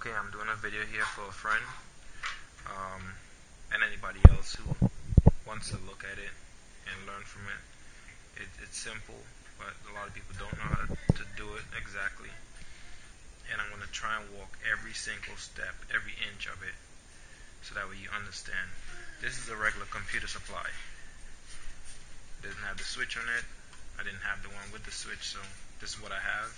Okay, I'm doing a video here for a friend and anybody else who wants to look at it and learn from it. It's simple, but a lot of people don't know how to do it exactly. And I'm going to try and walk every single step, every inch of it, so that way you understand. This is a regular computer supply. It doesn't have the switch on it. I didn't have the one with the switch, so this is what I have.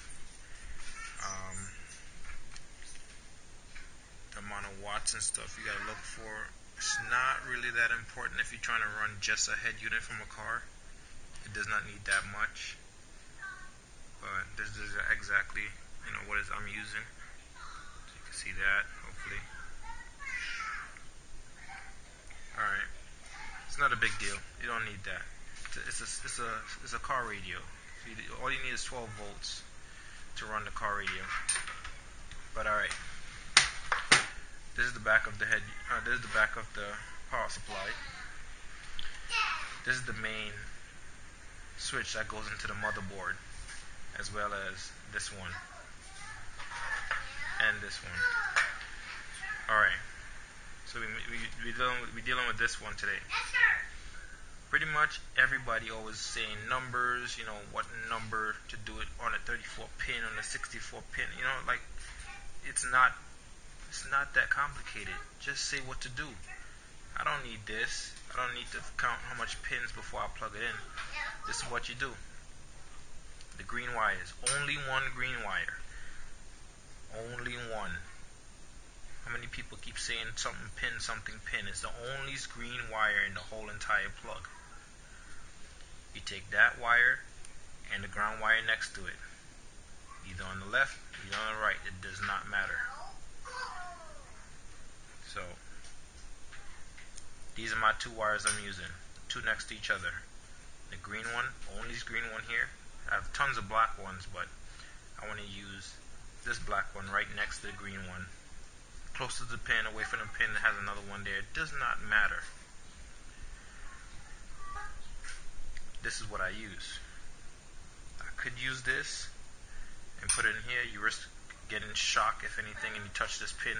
The amount of watts and stuff you gotta look for. It's not really that important if you're trying to run just a head unit from a car. It does not need that much. But this is exactly, what I'm using. So you can see that, hopefully. Alright. It's not a big deal. You don't need that. It's a car radio. So all you need is 12 volts to run the car radio. But alright. This is the back of the head. This is the back of the power supply. This is the main switch that goes into the motherboard, as well as this one and this one. Alright, so we're dealing with this one today. Pretty much everybody always saying numbers, what number to do it on a 34 pin, on a 64 pin, it's not that complicated. Just say what to do. I don't need this. I don't need to count how much pins before I plug it in. This is what you do. The green wire is only one green wire. Only one. How many people keep saying something pin, something pin? It's the only green wire in the whole entire plug. You take that wire and the ground wire next to it. Either on the left, either on the right. It does not matter. So, these are my two wires I'm using. Two next to each other. The green one, only this green one here. I have tons of black ones, but I want to use this black one right next to the green one. Close to the pin, away from the pin that has another one there. It does not matter. This is what I use. I could use this and put it in here. You risk getting shock if anything, and you touch this pin.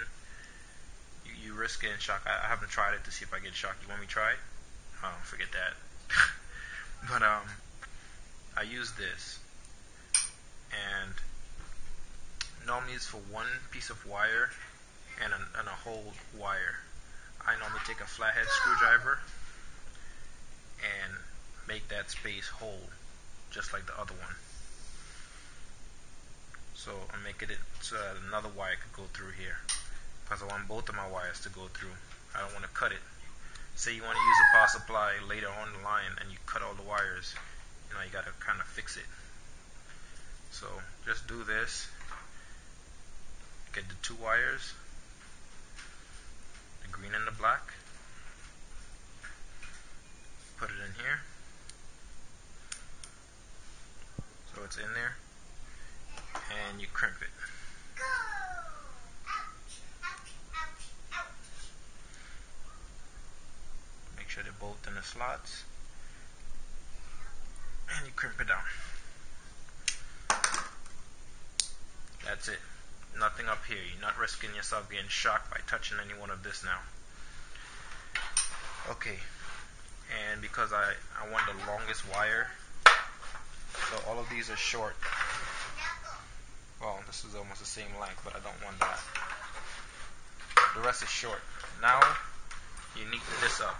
You risk getting shock. I haven't tried it to see if I get shocked. You want me to try it? Oh, forget that. But I use this, and normally it's for one piece of wire and a whole wire. I normally take a flathead screwdriver and make that space whole, just like the other one. So I'm making it so that another wire could go through here, because I want both of my wires to go through. I don't want to cut it. Say you want to use a power supply later on the line and you cut all the wires, you got to kind of fix it. So just do this. Get the two wires, the green and the black. Put it in here. So it's in there. And you crimp it. Make sure they're both in the slots. And you crimp it down. That's it. Nothing up here. You're not risking yourself getting shocked by touching any one of this now. Okay. And because I want the longest wire, so all of these are short. Well, this is almost the same length, but I don't want that. The rest is short. Now, you neaten this up.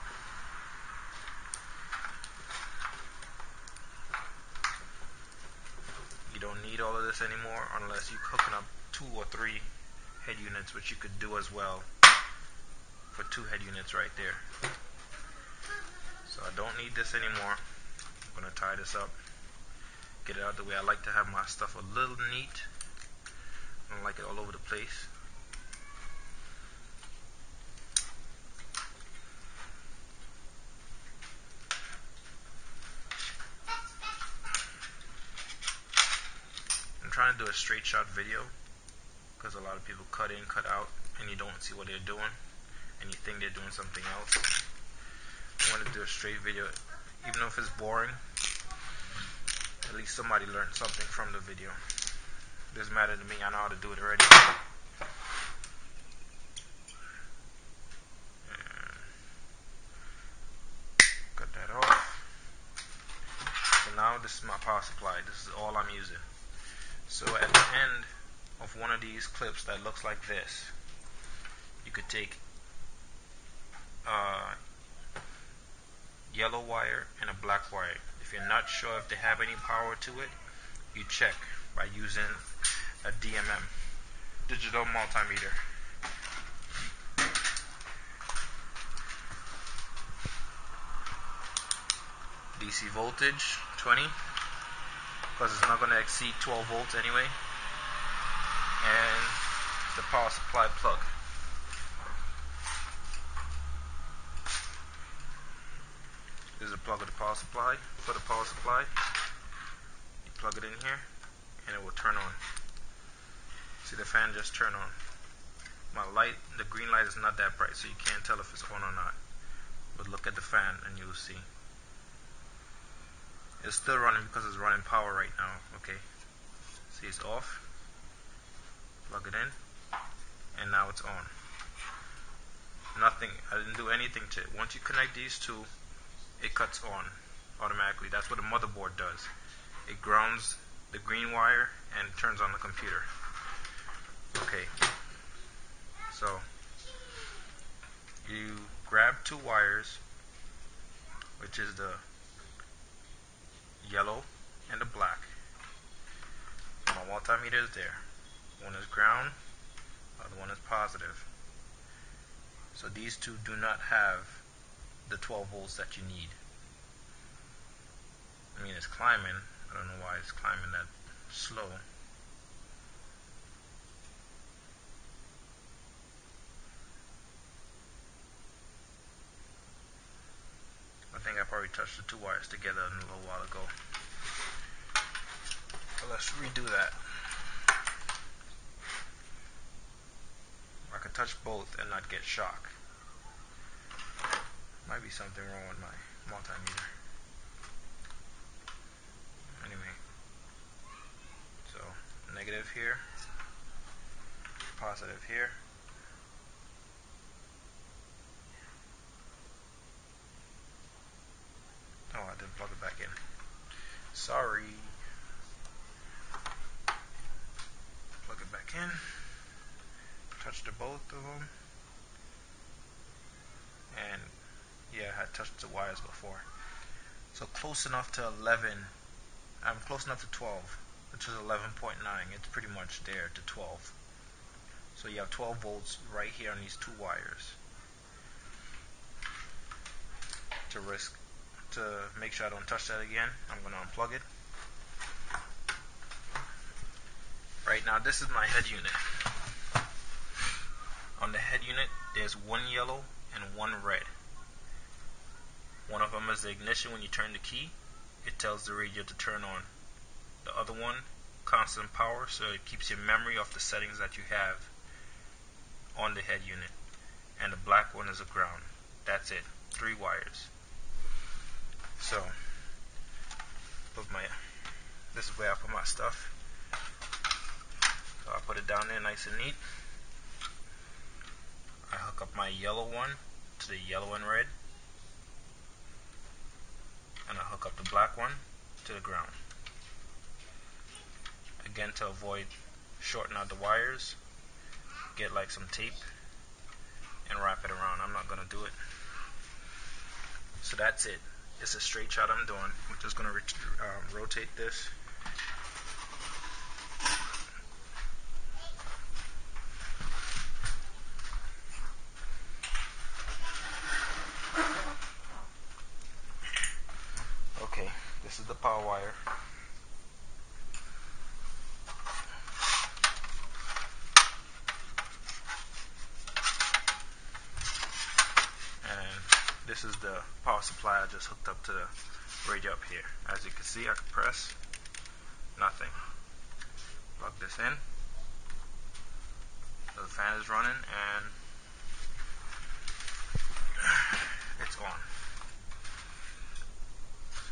You don't need all of this anymore unless you're hooking up 2 or 3 head units, which you could do as well for 2 head units right there. So I don't need this anymore. I'm going to tie this up, get it out of the way. I like to have my stuff a little neat. I don't like it all over the place. I'm trying to do a straight shot video because a lot of people cut in, cut out, and you don't see what they're doing, and you think they're doing something else. I want to do a straight video, even though if it's boring. At least somebody learned something from the video. It doesn't matter to me. I know how to do it already. this is my power supply. This is all I'm using. So at the end of one of these clips that looks like this, you could take a yellow wire and a black wire. If you're not sure if they have any power to it, you check by using a DMM, digital multimeter. DC voltage 20, because it's not going to exceed 12 volts anyway. And the power supply plug. This is the plug of the power supply. For the power supply, you plug it in here and it will turn on. See, the fan just turned on. My light, the green light is not that bright, so you can't tell if it's on or not. But look at the fan and you'll see. It's still running because it's running power right now, okay? See, it's off. Plug it in. And now it's on. Nothing, I didn't do anything to it. Once you connect these two, it cuts on automatically. That's what the motherboard does. It grounds the green wire and turns on the computer. Okay. So, you grab two wires, which is the yellow and the black. My multimeter is there. One is ground, the other one is positive. So these two do not have the 12 volts that you need. I mean, it's climbing. I don't know why it's climbing that slow. I think I probably touched the two wires together a little while ago. So let's redo that. I could touch both and not get shock. Might be something wrong with my multimeter. Anyway, so negative here, positive here. Oh, I didn't plug it back in. Sorry. Plug it back in. Touched the both of them. And yeah, I touched the wires before. So close enough to 11. I'm close enough to 12, which is 11.9. It's pretty much there to 12. So you have 12 volts right here on these two wires. To make sure I don't touch that again, I'm going to unplug it. Right now, this is my head unit. On the head unit, there's one yellow and one red. One of them is the ignition. When you turn the key, it tells the radio to turn on. The other one, constant power, so it keeps your memory of the settings that you have on the head unit. And the black one is a ground. That's it. 3 wires. So, this is where I put my stuff. So I put it down there nice and neat. I hook up my yellow one to the yellow and red. And I hook up the black one to the ground. Again, to avoid shorting out the wires, get like some tape and wrap it around. I'm not going to do it. So that's it. It's a straight shot I'm doing. I'm just going to rotate this. Okay, this is the power wire. And this is the power supply I just hooked up to the radio up here. As you can see, I can press nothing. Plug this in. So the fan is running and it's on.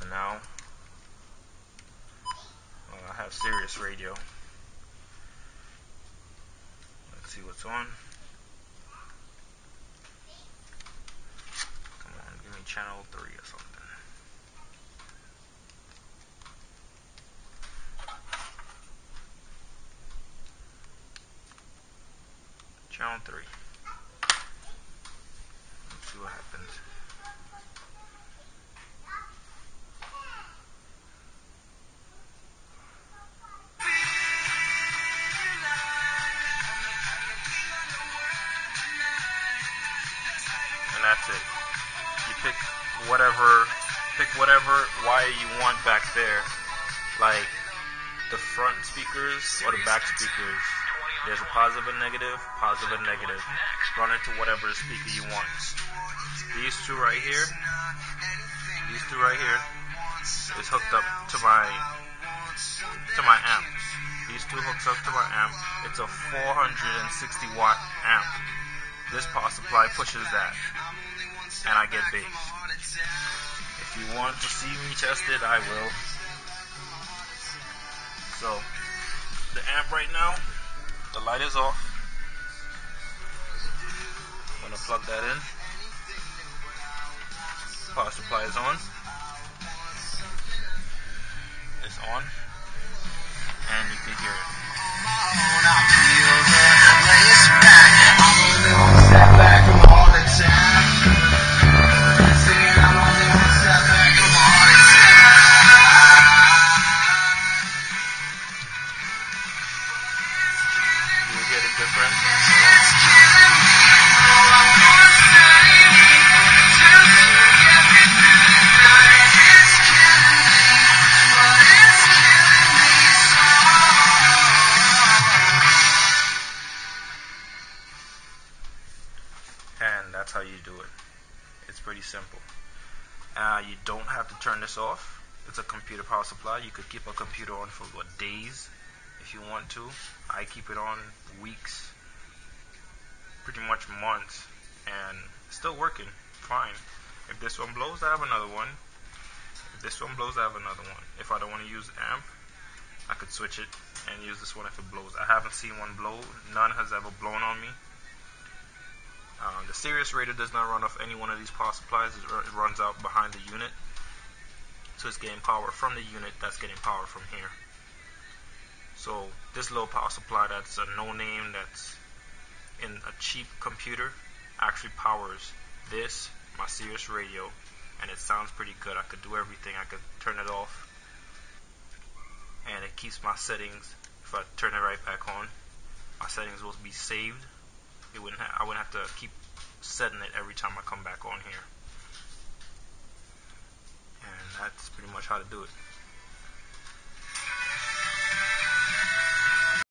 So now I have Sirius radio. Let's see what's on. Come on, give me channel 3 or something. Channel 3. Let's see what happens. And that's it. You pick whatever wire you want back there, like the front speakers or the back speakers. There's a positive and negative, positive and negative. Run it to whatever speaker you want. These two right here is hooked up to my amp. These two hooks up to my amp. It's a 460 watt amp. This power supply pushes that, and I get bass. If you want to see me test it, I will. So, the amp right now, the light is off. I'm going to plug that in. Power supply is on. It's on. And you can hear it. You hear the difference? And that's how you do it. It's pretty simple. You don't have to turn this off. It's a computer power supply. You could keep a computer on for days if you want to. I keep it on weeks, pretty much months, and it's still working fine. If this one blows, I have another one. If this one blows, I have another one. If I don't want to use the amp, I could switch it and use this one if it blows. I haven't seen one blow. None has ever blown on me. The Sirius Radio does not run off any one of these power supplies. It runs out behind the unit. So it's getting power from the unit that's getting power from here. So this low power supply that's a no-name, that's in a cheap computer, actually powers this, my Sirius Radio, and it sounds pretty good. I could do everything. I could turn it off, and it keeps my settings. If I turn it right back on, my settings will be saved. I wouldn't have to keep setting it every time I come back on here. And that's pretty much how to do it.